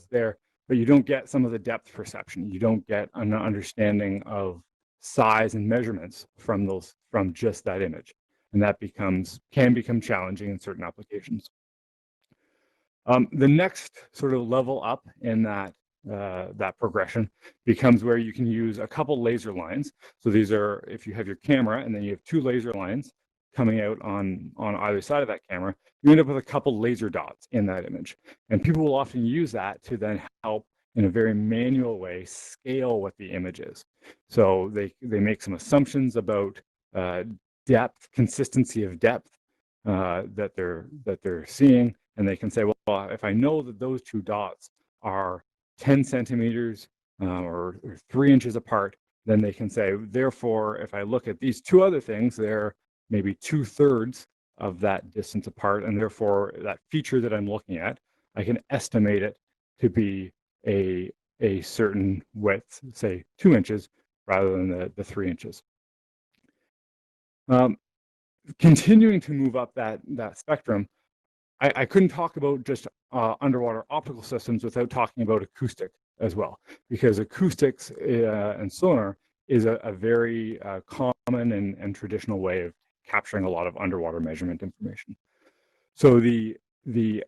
what's there, but you don't get some of the depth perception. You don't get an understanding of size and measurements from just that image, and that can become challenging in certain applications. The next sort of level up in that progression becomes where you can use a couple laser lines. So these are, if you have your camera and then you have two laser lines coming out on either side of that camera, you end up with a couple laser dots in that image. And people will often use that to then help in a very manual way scale what the image is. So they make some assumptions about depth, consistency of depth that they're seeing, and they can say, well, if I know that those two dots are 10 centimeters or 3 inches apart, then they can say, therefore, if I look at these two other things, they're maybe 2/3 of that distance apart, and therefore that feature that I'm looking at, I can estimate it to be a certain width, say 2 inches, rather than the 3 inches. Continuing to move up that spectrum, I couldn't talk about just underwater optical systems without talking about acoustic as well, because acoustics and sonar is a very common and traditional way of capturing a lot of underwater measurement information. So the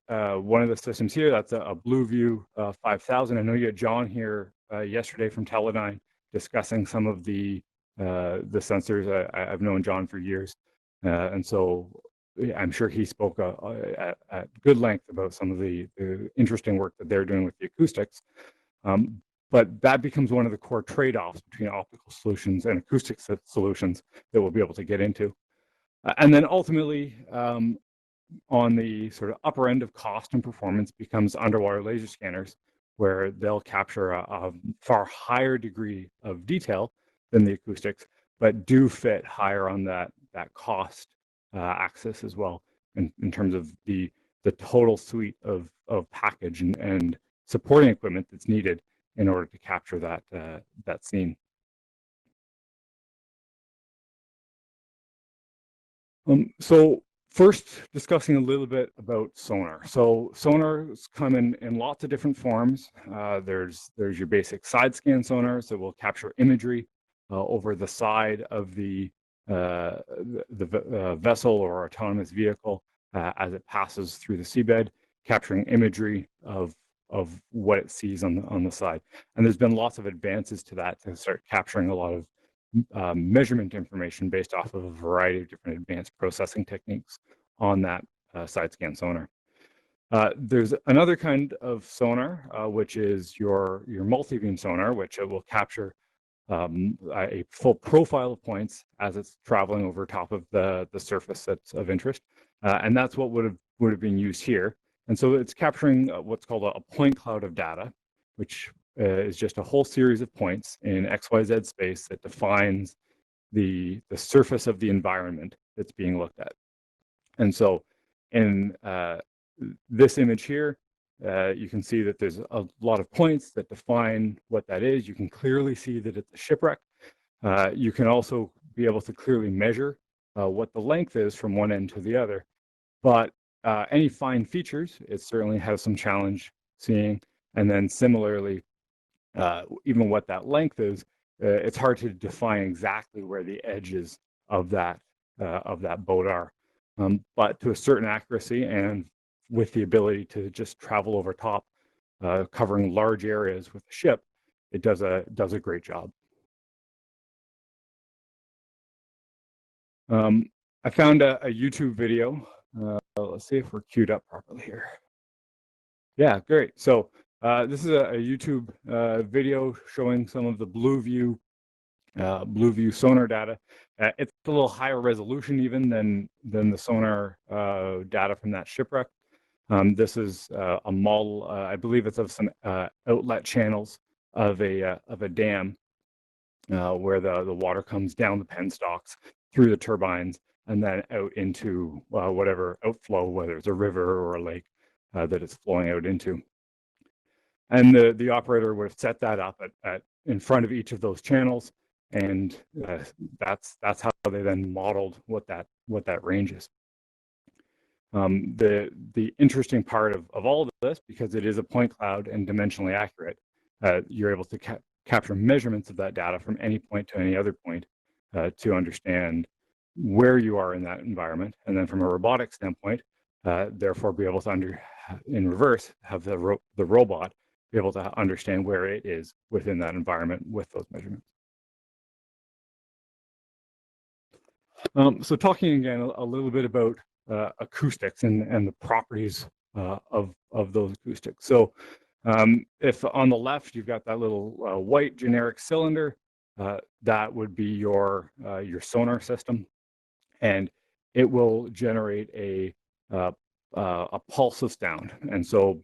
one of the systems here, that's a BlueView 5000. I know you had John here yesterday from Teledyne discussing some of the sensors. I've known John for years, and so I'm sure he spoke at good length about some of the interesting work that they're doing with the acoustics. But that becomes one of the core trade-offs between optical solutions and acoustic solutions that we'll be able to get into. And then ultimately, on the sort of upper end of cost and performance becomes underwater laser scanners, where they'll capture a far higher degree of detail than the acoustics, but do fit higher on that cost axis as well, in terms of the total suite of package and supporting equipment that's needed in order to capture that scene. So first, discussing a little bit about sonar. So sonars come in lots of different forms. There's your basic side scan sonar, so we'll capture imagery over the side of the vessel or autonomous vehicle as it passes through the seabed, capturing imagery of what it sees on the side. And there's been lots of advances to that to start capturing a lot of measurement information based off of a variety of different advanced processing techniques on that side scan sonar. There's another kind of sonar, which is your multi-beam sonar, which will capture a full profile of points as it's traveling over top of the surface that's of interest. And that's what would have been used here. And so it's capturing what's called a point cloud of data, which is just a whole series of points in XYZ space that defines the surface of the environment that's being looked at. And so in this image here, you can see that there's a lot of points that define what that is. You can clearly see that it's a shipwreck. You can also be able to clearly measure what the length is from one end to the other. But any fine features, it certainly has some challenge seeing. And then similarly, even what that length is, it's hard to define exactly where the edges of that boat are. But to a certain accuracy and with the ability to just travel over top, covering large areas with the ship, it does a great job. I found a YouTube video. Let's see if we're queued up properly here. Yeah, great. So this is a YouTube video showing some of the BlueView sonar data. It's a little higher resolution even than the sonar data from that shipwreck. This is a model, I believe it's of some outlet channels of a dam where the water comes down the penstocks through the turbines and then out into whatever outflow, whether it's a river or a lake that it's flowing out into. And the operator would have set that up in front of each of those channels, and that's how they then modeled what that range is. The interesting part of all of this, because it is a point cloud and dimensionally accurate, you're able to capture measurements of that data from any point to any other point to understand where you are in that environment. And then from a robotic standpoint, therefore be able to in reverse, have the robot be able to understand where it is within that environment with those measurements. So talking again a little bit about acoustics and the properties of those acoustics. So if on the left you've got that little white generic cylinder, that would be your sonar system, and it will generate a pulse of sound. And so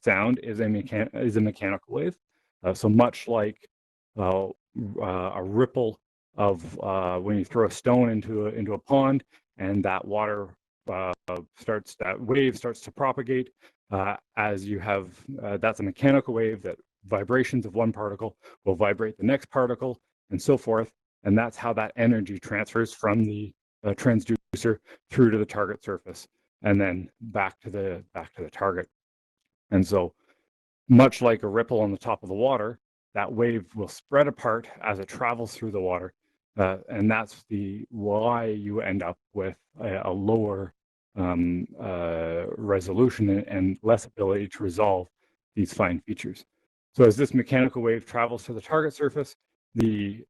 sound is a mechanical wave. So much like a ripple of when you throw a stone into a pond, and that water that wave starts to propagate as you have that's a mechanical wave, that vibrations of one particle will vibrate the next particle and so forth, and that's how that energy transfers from the transducer through to the target surface and then back to the target. And so much like a ripple on the top of the water, that wave will spread apart as it travels through the water, and that's why you end up with a lower resolution and less ability to resolve these fine features. So as this mechanical wave travels to the target surface, the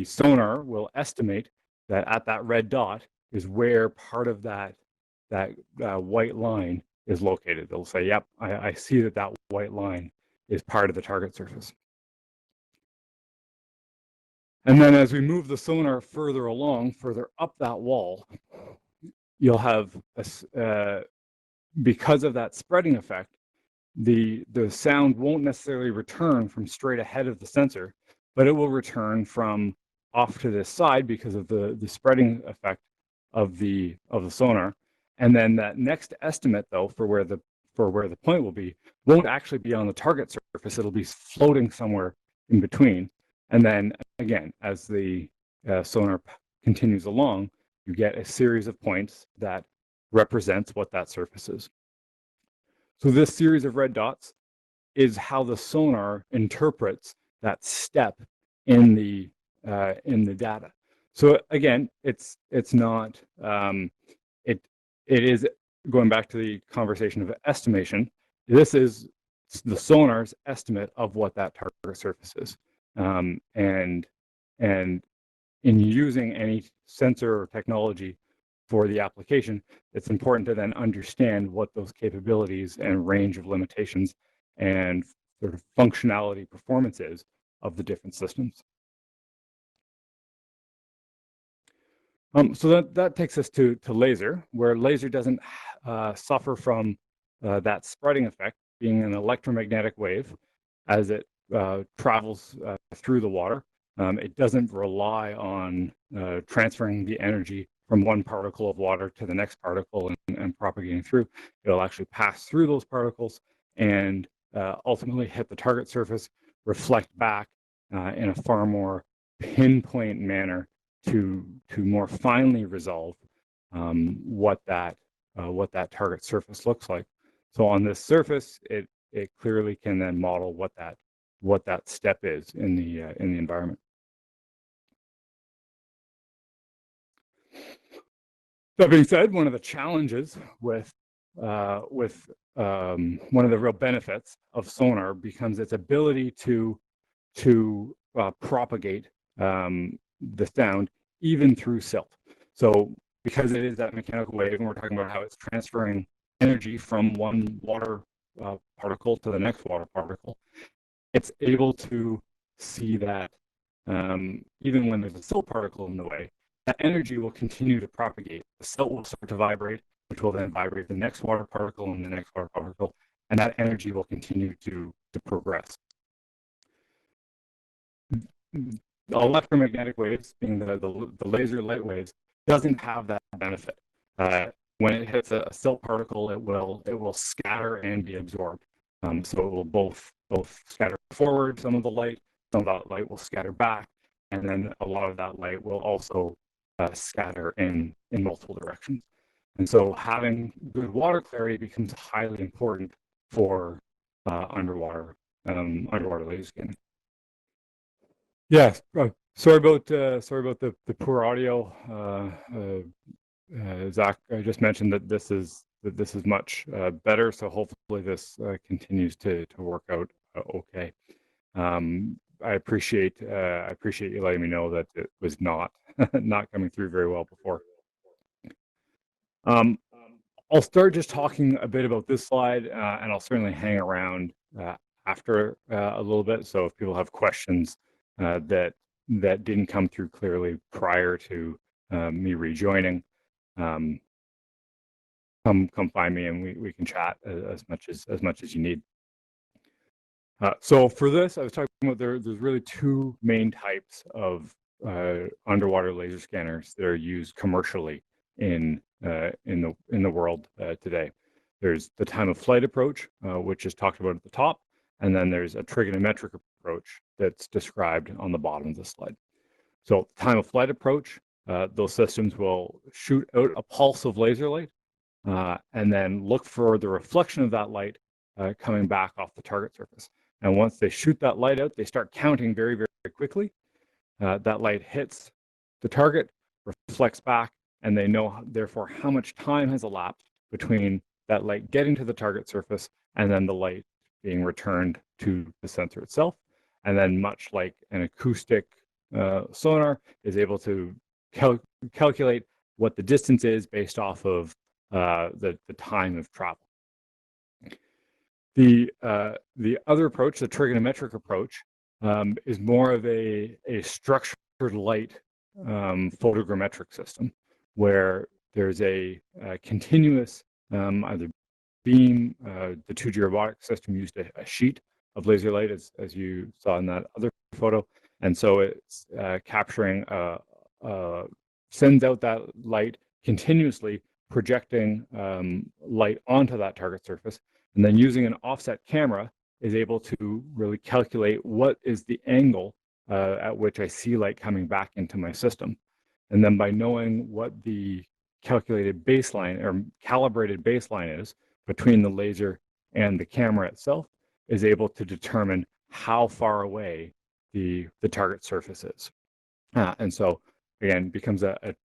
sonar will estimate that at that red dot is where part of that white line is located. They'll say, yep, I see that white line is part of the target surface. And then as we move the sonar further along, further up that wall, you'll have, because of that spreading effect, the sound won't necessarily return from straight ahead of the sensor, but it will return from off to this side because of the spreading effect of the sonar. And then that next estimate, though, for where the point will be, won't actually be on the target surface. It'll be floating somewhere in between. And then again, as the sonar continues along, you get a series of points that represents what that surface is. So this series of red dots is how the sonar interprets that step in the data. So again, it's not it is going back to the conversation of estimation. This is the sonar's estimate of what that target surface is, and in using any sensor or technology for the application, it's important to then understand what those capabilities and range of limitations and sort of functionality performance is of the different systems. So that takes us to laser, where laser doesn't suffer from that spreading effect, being an electromagnetic wave as it travels through the water. It doesn't rely on transferring the energy from one particle of water to the next particle and propagating through. It'll actually pass through those particles and ultimately hit the target surface, reflect back in a far more pinpoint manner to more finely resolve what that target surface looks like. So on this surface, it clearly can then model what that step is in the environment. That being said, one of the challenges with one of the real benefits of sonar becomes its ability to propagate the sound even through silt. So because it is that mechanical wave, and we're talking about how it's transferring energy from one water particle to the next water particle, it's able to see that even when there's a silt particle in the way, that energy will continue to propagate. The silt will start to vibrate, which will then vibrate the next water particle and the next water particle, and that energy will continue to progress. Electromagnetic waves, being the laser light waves, doesn't have that benefit. When it hits a silt particle, it will scatter and be absorbed. So it will both scatter forward some of the light, some of that light will scatter back, and then a lot of that light will also scatter in multiple directions. And so having good water clarity becomes highly important for underwater laser scanning. Yeah, sorry about the poor audio. Zach, I just mentioned that this is much better, so hopefully this continues to work out okay. I appreciate you letting me know that it was not not coming through very well before. I'll start just talking a bit about this slide, and I'll certainly hang around after a little bit. So if people have questions that didn't come through clearly prior to me rejoining, come find me and we can chat as much as you need. So for this, I was talking about there's really two main types of underwater laser scanners that are used commercially in the world today. There's the time of flight approach, which is talked about at the top, and then there's a trigonometric approach that's described on the bottom of the slide. So time of flight approach, those systems will shoot out a pulse of laser light and then look for the reflection of that light coming back off the target surface. And once they shoot that light out, they start counting very, very quickly. That light hits the target, reflects back, and they know, therefore, how much time has elapsed between that light getting to the target surface and then the light being returned to the sensor itself. And then, much like an acoustic sonar, is able to calculate what the distance is based off of the time of travel. The other approach, the trigonometric approach, is more of a structured light photogrammetric system where there's a continuous either beam. The 2G robotic system used a sheet of laser light, as you saw in that other photo, and so it's capturing, sends out that light continuously, projecting light onto that target surface, and then using an offset camera is able to really calculate what is the angle at which I see light coming back into my system. And then by knowing what the calculated baseline or calibrated baseline is between the laser and the camera itself, is able to determine how far away the target surface is. And so again, becomes a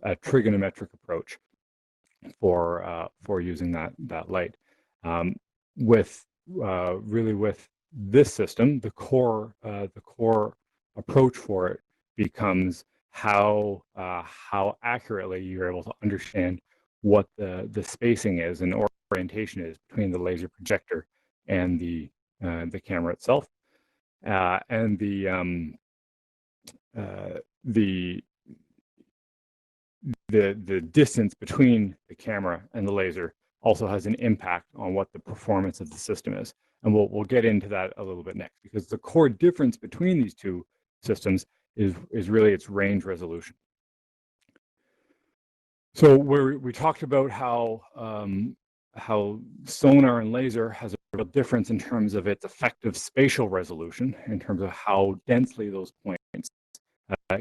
trigonometric approach for using that light. With this system, the core approach for it becomes how accurately you're able to understand what the spacing is and orientation is between the laser projector and the camera itself, and the distance between the camera and the laser also has an impact on what the performance of the system is. And we'll get into that a little bit next, because the core difference between these two systems is really its range resolution. So we talked about how sonar and laser has a real difference in terms of its effective spatial resolution, in terms of how densely those points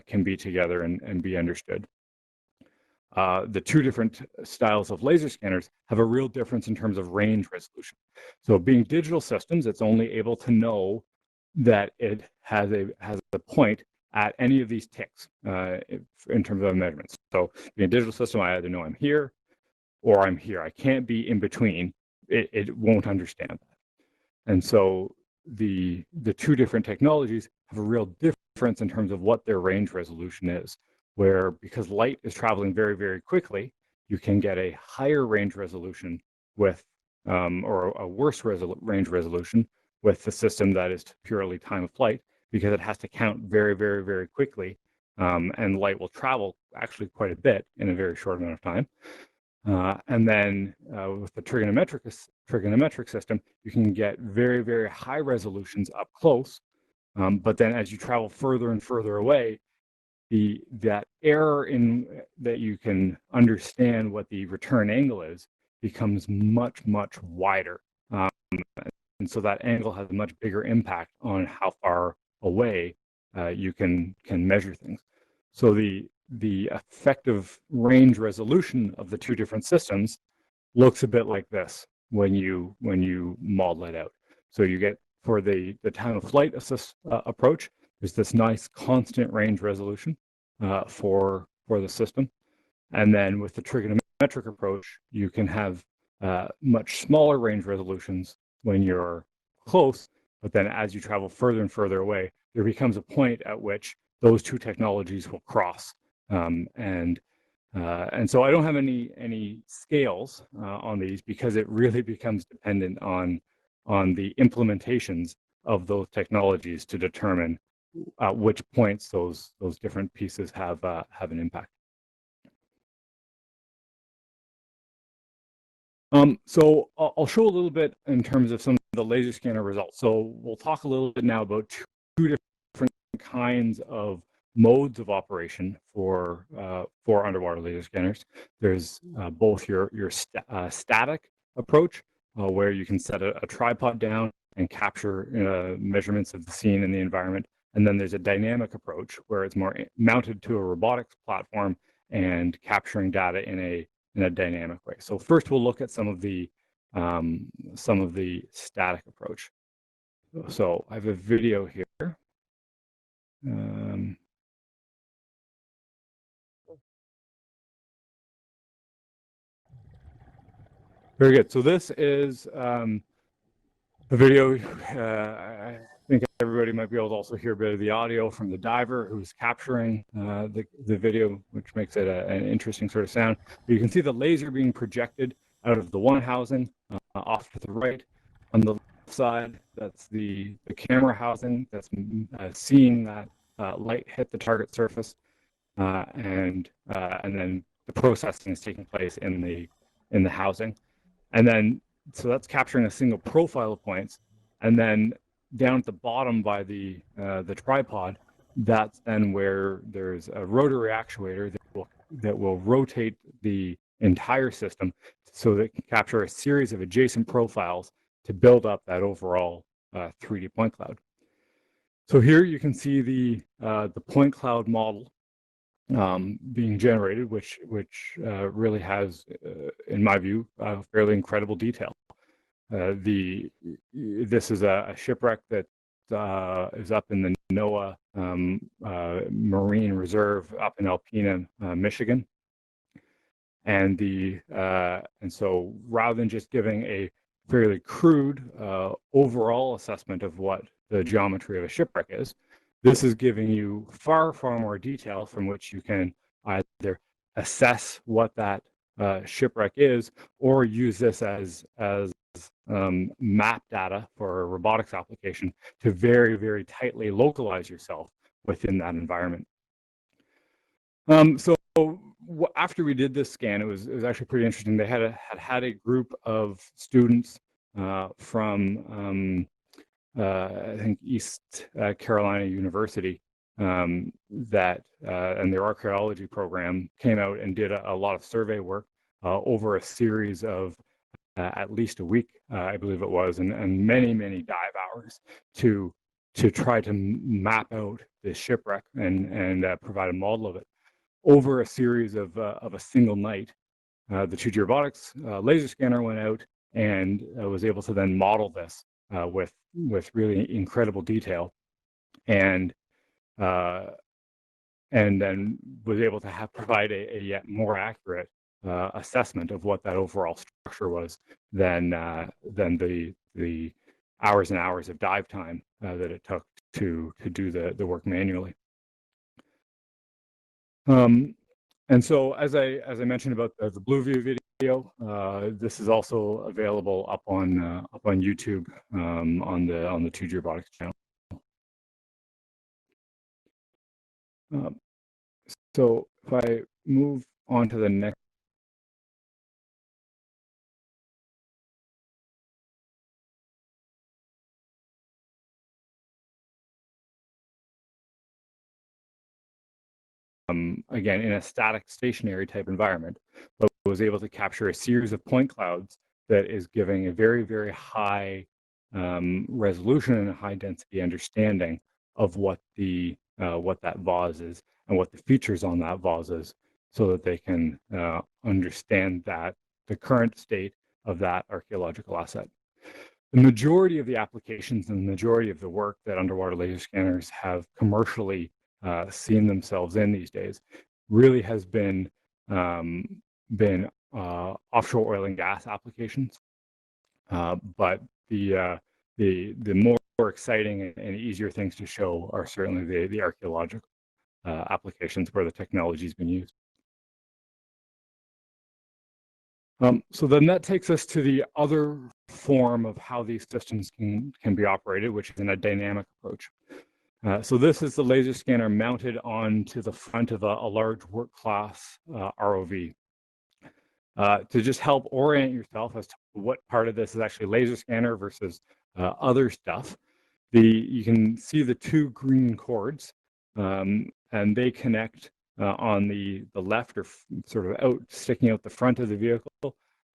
can be together and be understood. The two different styles of laser scanners have a real difference in terms of range resolution. So being digital systems, it's only able to know that it has a point at any of these ticks in terms of measurements. So being a digital system, I either know I'm here or I'm here. I can't be in between. It won't understand that. And so the two different technologies have a real difference in terms of what their range resolution is, where because light is traveling very, very quickly, you can get a higher range resolution with, or a worse range resolution with the system that is purely time of flight, because it has to count very, very, very quickly, and light will travel actually quite a bit in a very short amount of time. And then with the trigonometric system, you can get very, very high resolutions up close, but then as you travel further and further away, that error in that you can understand what the return angle is becomes much, much wider. And so that angle has a much bigger impact on how far away you can measure things. So the the effective range resolution of the two different systems looks a bit like this when you model it out. So you get, for the time of flight approach, there's this nice constant range resolution for the system. And then with the trigonometric approach, you can have much smaller range resolutions when you're close, but then as you travel further and further away, there becomes a point at which those two technologies will cross. And so I don't have any scales on these, because it really becomes dependent on the implementations of those technologies to determine which points those different pieces have an impact. So I'll show a little bit in terms of some of the laser scanner results. So we'll talk a little bit now about two different kinds of modes of operation for underwater laser scanners. There's both your static approach, where you can set a tripod down and capture measurements of the scene and the environment. And then there's a dynamic approach, where it's more mounted to a robotics platform and capturing data in a dynamic way. So first, we'll look at some of the static approach. So I have a video here. Very good. So this is a video. I think everybody might be able to also hear a bit of the audio from the diver who's capturing the video, which makes it an interesting sort of sound. But you can see the laser being projected out of the one housing off to the right. On the left side, that's the camera housing that's seeing that light hit the target surface, and then the processing is taking place in the housing. And then, so that's capturing a single profile of points. And then down at the bottom by the tripod, that's then where there's a rotary actuator that will rotate the entire system, so that it can capture a series of adjacent profiles to build up that overall 3D point cloud. So here you can see the point cloud model being generated, which really has, in my view, fairly incredible detail. This is a shipwreck that is up in the NOAA Marine Reserve up in Alpena, Michigan. And so rather than just giving a fairly crude overall assessment of what the geometry of a shipwreck is, this is giving you far more detail from which you can either assess what that shipwreck is, or use this as map data for a robotics application to very tightly localize yourself within that environment. So after we did this scan, it was actually pretty interesting. They had a group of students from I think East Carolina University that and their archaeology program came out and did a lot of survey work over a series of at least a week, I believe it was, and many dive hours to try to map out this shipwreck and provide a model of it over a series of a single night. The 2D robotics laser scanner went out and was able to then model this with really incredible detail, and then was able to provide a yet more accurate assessment of what that overall structure was than the hours and hours of dive time that it took to do the work manually. And so, as I mentioned about the Blue View video, this is also available up on YouTube on the 2D Robotics channel. So if I move on to the next. Again, in a static, stationary type environment, but was able to capture a series of point clouds that is giving a very high resolution and a high density understanding of what that vase is, and what the features on that vase is, so that they can understand that the current state of that archaeological asset. The majority of the applications and the majority of the work that underwater laser scanners have commercially seen themselves in these days really has been offshore oil and gas applications. But the more exciting and easier things to show are certainly the archaeological applications where the technology has been used. So then that takes us to the other form of how these systems can be operated, which is in a dynamic approach. So this is the laser scanner mounted onto the front of a large work class ROV. To just help orient yourself as to what part of this is actually laser scanner versus other stuff, you can see the two green cords, and they connect on the left, or sort of out, sticking out the front of the vehicle.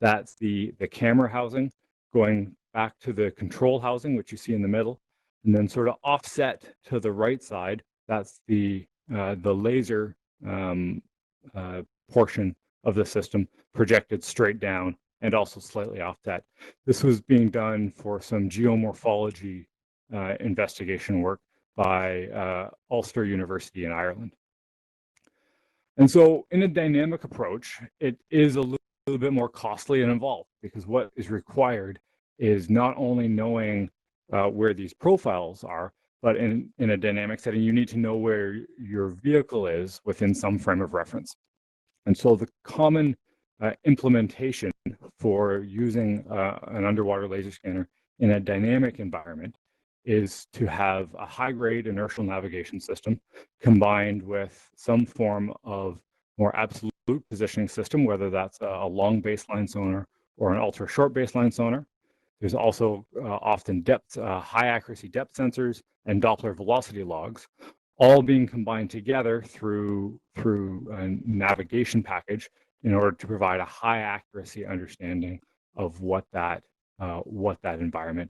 That's the camera housing, going back to the control housing, which you see in the middle, and then sort of offset to the right side, that's the laser portion of the system, projected straight down and also slightly offset. This was being done for some geomorphology investigation work by Ulster University in Ireland. And so in a dynamic approach, it is a little bit more costly and involved, because what is required is not only knowing where these profiles are, but in a dynamic setting, you need to know where your vehicle is within some frame of reference. And so the common implementation for using an underwater laser scanner in a dynamic environment is to have a high-grade inertial navigation system combined with some form of more absolute positioning system, whether that's a long baseline sonar or an ultra-short baseline sonar. There's also often high accuracy depth sensors and Doppler velocity logs, all being combined together through a navigation package in order to provide a high accuracy understanding of what that environment,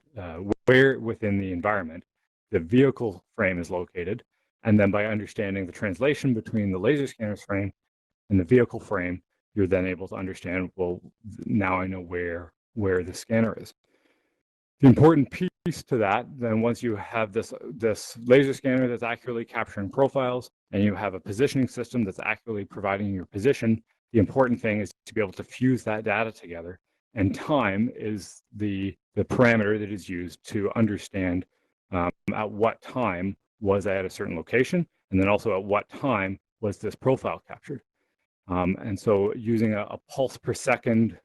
where within the environment the vehicle frame is located, and then by understanding the translation between the laser scanner's frame and the vehicle frame, you're then able to understand, well, now I know where the scanner is. The important piece to that, then, once you have this laser scanner that's accurately capturing profiles, and you have a positioning system that's accurately providing your position, the important thing is to be able to fuse that data together. And time is the parameter that is used to understand at what time was I at a certain location, and then also at what time was this profile captured. And so using a pulse per second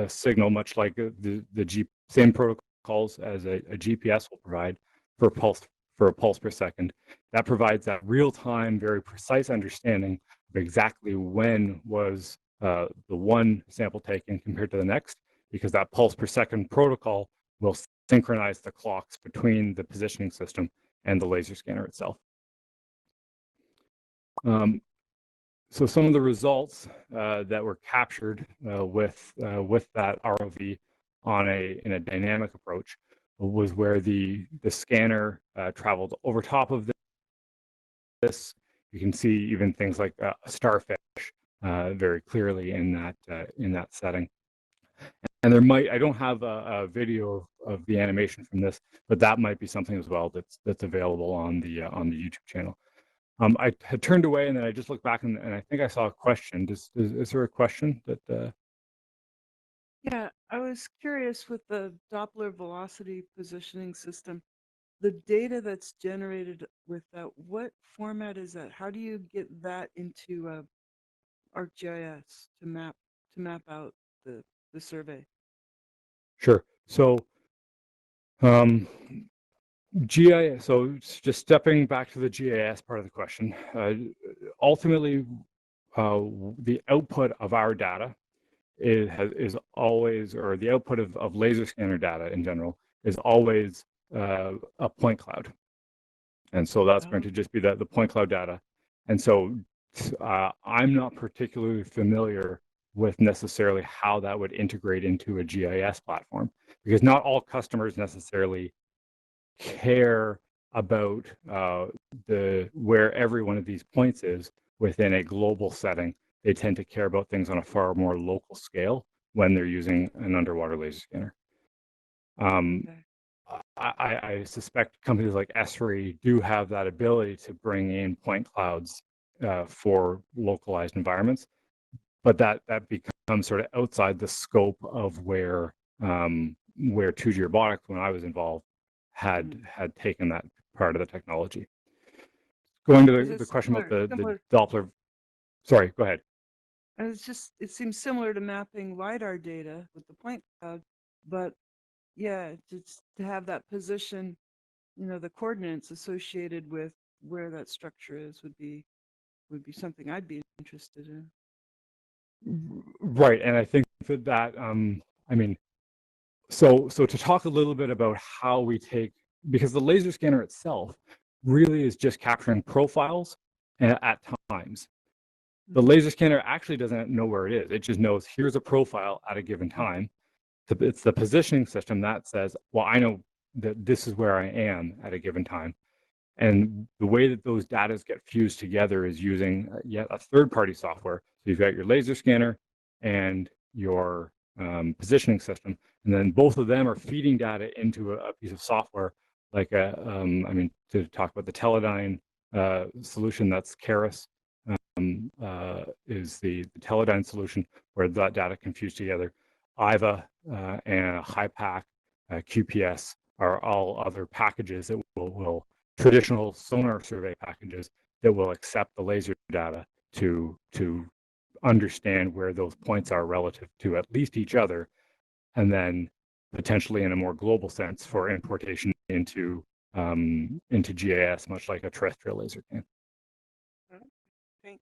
signal, much like the same protocols as a GPS will provide for a pulse per second, that provides that real-time, very precise understanding of exactly when was the one sample taken compared to the next, because that pulse per second protocol will synchronize the clocks between the positioning system and the laser scanner itself. So some of the results that were captured with that ROV in a dynamic approach was where the scanner traveled over top of this. You can see even things like a starfish very clearly in that setting. And I don't have a video of the animation from this, but that might be something as well that's available on the YouTube channel. I had turned away, and then I just looked back, and I think I saw a question. Is there a question that? Yeah, I was curious with the Doppler velocity positioning system, the data that's generated with that, what format is that? How do you get that into ArcGIS to map out the survey? Sure. So GIS, so just stepping back to the GIS part of the question, ultimately the output of our data is always, or the output of laser scanner data in general, is always a point cloud. And so that's going to just be the point cloud data. And so I'm not particularly familiar with necessarily how that would integrate into a GIS platform, because not all customers necessarily care about where every one of these points is within a global setting. They tend to care about things on a far more local scale when they're using an underwater laser scanner. Okay. I suspect companies like Esri do have that ability to bring in point clouds for localized environments, but that becomes sort of outside the scope of where 2G Robotics, when I was involved, had taken that part of the technology. Going to Because the it's question about the similar. Doppler. Sorry, go ahead. And it seems similar to mapping LiDAR data with the point cloud, but yeah, just to have that position, the coordinates associated with where that structure is would be something I'd be interested in. Right, and I think that I mean, so to talk a little bit about how we take, because the laser scanner itself really is just capturing profiles at times. The laser scanner actually doesn't know where it is. It just knows here's a profile at a given time. It's the positioning system that says, well, I know that this is where I am at a given time. And the way that those data get fused together is using yet a third-party software. So you've got your laser scanner and your positioning system, and then both of them are feeding data into a piece of software, like to talk about the Teledyne solution, that's Keras, is the Teledyne solution where that data can fuse together. IVA and HiPAC, QPS are all other packages that will traditional sonar survey packages that will accept the laser data to understand where those points are relative to at least each other, and then potentially in a more global sense for importation into GIS, much like a terrestrial laser can. Okay.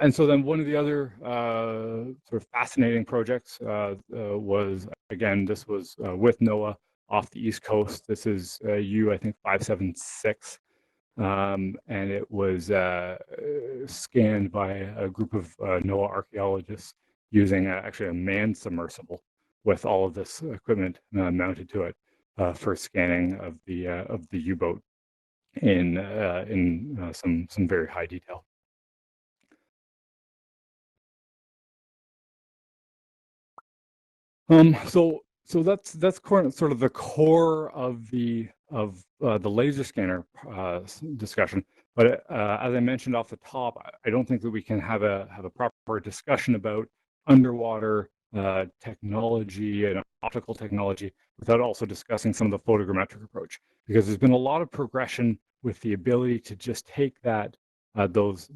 And so then one of the other sort of fascinating projects was, again, this was with NOAA off the East Coast. This is I think 576. And it was scanned by a group of NOAA archaeologists using actually a manned submersible with all of this equipment mounted to it for scanning of the U-boat in some very high detail. So that's sort of the core of the laser scanner discussion. But as I mentioned off the top, I don't think that we can have a proper discussion about underwater technology and optical technology without also discussing some of the photogrammetric approach, because there's been a lot of progression with the ability to just take that those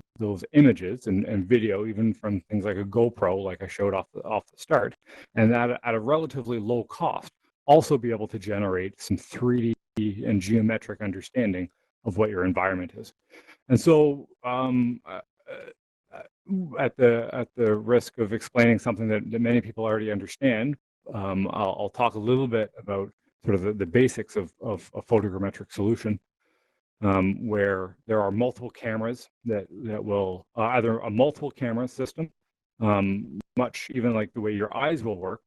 images and video, even from things like a GoPro, like I showed off the start, and that at a relatively low cost, also be able to generate some 3D and geometric understanding of what your environment is. And so at the risk of explaining something that many people already understand, I'll talk a little bit about sort of the basics of a photogrammetric solution, where there are multiple cameras that will either a multiple camera system, much even like the way your eyes will work,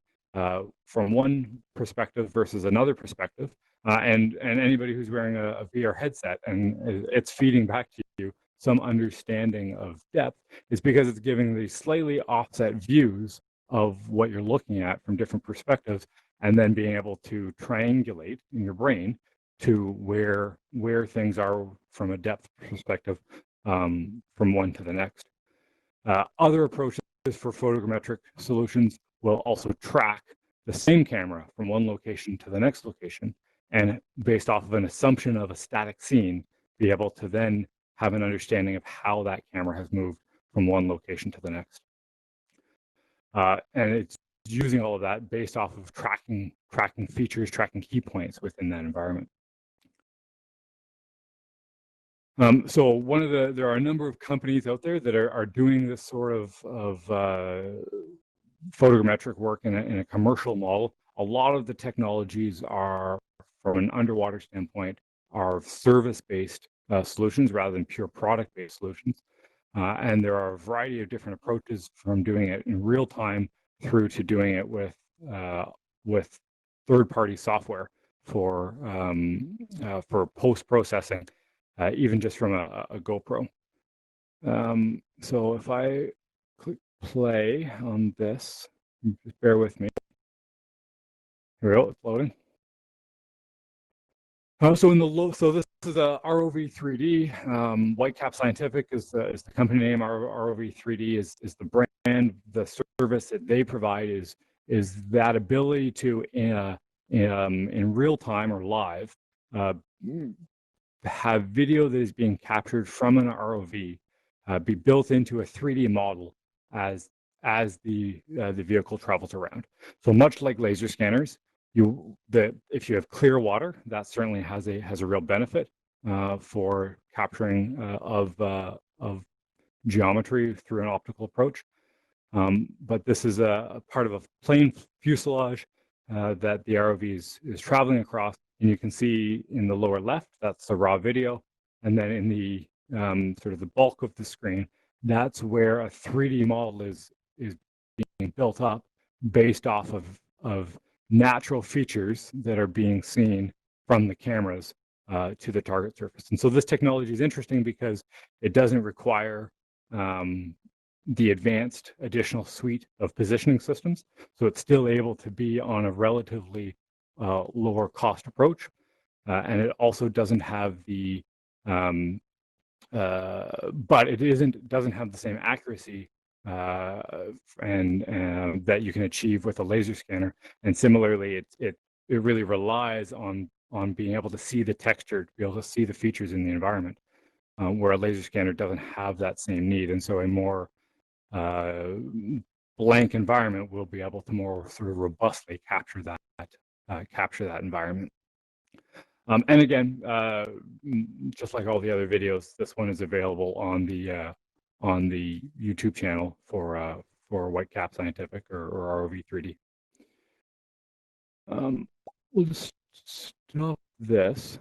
from one perspective versus another perspective, and anybody who's wearing a VR headset and it's feeding back to you some understanding of depth, is because it's giving these slightly offset views of what you're looking at from different perspectives, and then being able to triangulate in your brain to where things are from a depth perspective, from one to the next. Other approaches for photogrammetric solutions will also track the same camera from one location to the next location, and based off of an assumption of a static scene, be able to then have an understanding of how that camera has moved from one location to the next. And it's using all of that based off of tracking features, tracking key points within that environment. So there are a number of companies out there that are doing this sort of photogrammetric work in a commercial model. A lot of the technologies are, from an underwater standpoint, are service-based solutions rather than pure product-based solutions. And there are a variety of different approaches, from doing it in real time through to doing it with third-party software for post-processing, even just from a GoPro. So if I click play on this, just bear with me. Here we go, it's loading. So this is a ROV 3D. Whitecap Scientific is the company name. ROV 3D is the brand. The service that they provide is that ability to in real time or live have video that is being captured from an ROV be built into a 3D model as the vehicle travels around. So much like laser scanners, if you have clear water, that certainly has a real benefit for capturing of geometry through an optical approach. But this is a part of a plane fuselage that the ROV is traveling across, and you can see in the lower left, that's the raw video, and then in the sort of the bulk of the screen, that's where a 3D model is being built up based off of natural features that are being seen from the cameras to the target surface. And so this technology is interesting because it doesn't require the advanced additional suite of positioning systems. So it's still able to be on a relatively lower cost approach. And it also doesn't have the, but it doesn't have the same accuracy and that you can achieve with a laser scanner. And similarly, it really relies on being able to see the texture, to be able to see the features in the environment, where a laser scanner doesn't have that same need. And so a more blank environment will be able to more sort of robustly capture that environment. And again, just like all the other videos, this one is available on the YouTube channel for Whitecap Scientific or ROV 3D. We'll just stop this.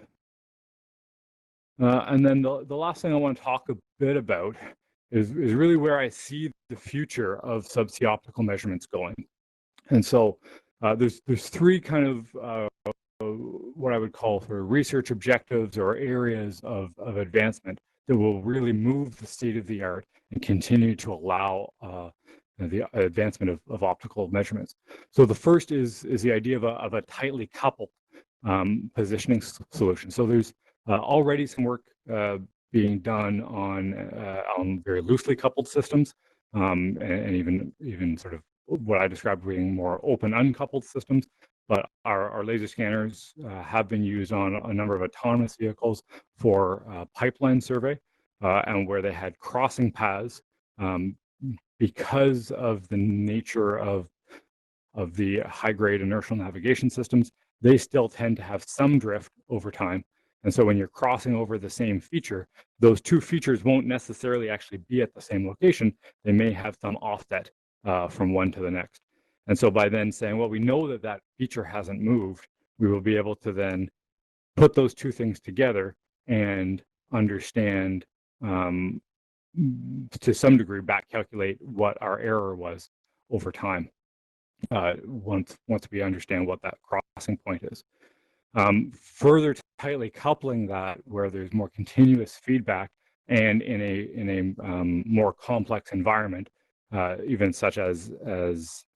And then the last thing I want to talk a bit about is really where I see the future of subsea optical measurements going. And so there's three kind of what I would call sort of research objectives or areas of advancement that will really move the state of the art and continue to allow the advancement of optical measurements. So the first is the idea of a tightly coupled positioning solution. So there's already some work being done on very loosely coupled systems, and even sort of what I described being more open uncoupled systems. But our laser scanners have been used on a number of autonomous vehicles for pipeline survey, and where they had crossing paths because of the nature of the high-grade inertial navigation systems. They still tend to have some drift over time. And so when you're crossing over the same feature, those two features won't necessarily actually be at the same location. They may have some offset from one to the next. And so by then saying, well, we know that that feature hasn't moved, we will be able to then put those two things together and understand, to some degree, back calculate what our error was over time, once we understand what that crossing point is. Further tightly coupling that, where there's more continuous feedback and in a more complex environment, even such as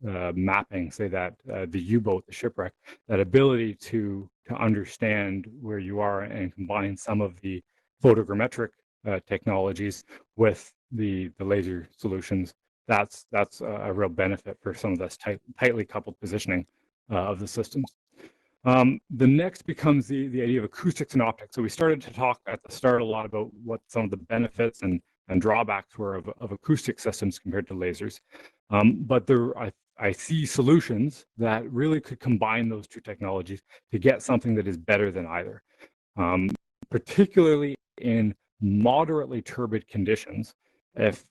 mapping, say that the U-boat, the shipwreck, that ability to understand where you are and combine some of the photogrammetric technologies with the laser solutions. That's a real benefit for some of this tightly coupled positioning of the systems. The next becomes the idea of acoustics and optics. So we started to talk at the start a lot about what some of the benefits and drawbacks were of acoustic systems compared to lasers. But I see solutions that really could combine those two technologies to get something that is better than either. Particularly in moderately turbid conditions, if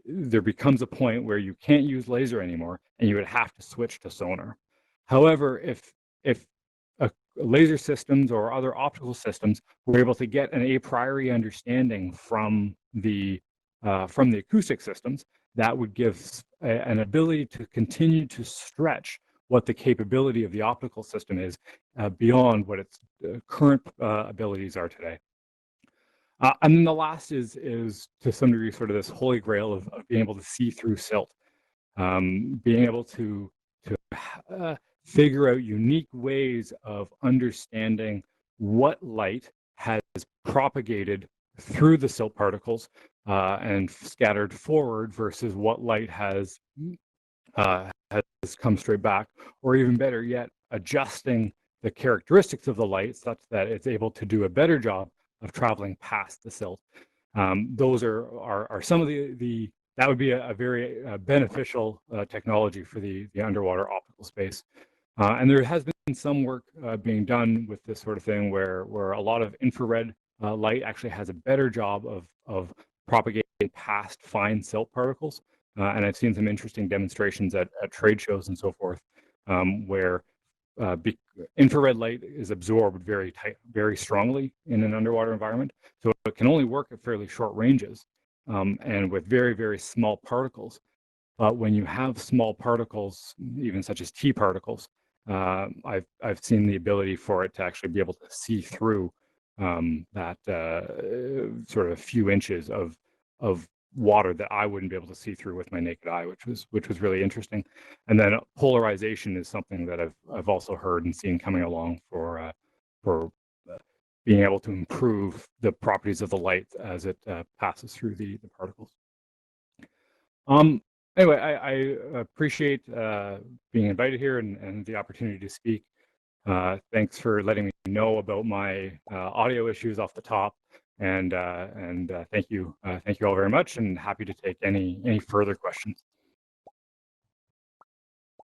there becomes a point where you can't use laser anymore and you would have to switch to sonar. However, if laser systems or other optical systems were able to get an a priori understanding from the acoustic systems, that would give an ability to continue to stretch what the capability of the optical system is beyond what its current abilities are today. And then the last is to some degree sort of this holy grail of being able to see through silt, being able to figure out unique ways of understanding what light has propagated through the silt particles and scattered forward versus what light has come straight back, or even better yet, adjusting the characteristics of the light such that it's able to do a better job of traveling past the silt. Those are some of that would be a very beneficial technology for the underwater optical space. And there has been some work being done with this sort of thing where a lot of infrared light actually has a better job of propagating past fine silt particles. And I've seen some interesting demonstrations at trade shows and so forth, where infrared light is absorbed very strongly in an underwater environment. So it can only work at fairly short ranges and with very small particles. But when you have small particles, even such as T particles, I've seen the ability for it to actually be able to see through that sort of a few inches of water that I wouldn't be able to see through with my naked eye, which was really interesting. And then polarization is something that I've also heard and seen coming along for being able to improve the properties of the light as it passes through the particles. Anyway, I appreciate being invited here and the opportunity to speak. Thanks for letting me know about my audio issues off the top, and thank you all very much, and happy to take any further questions.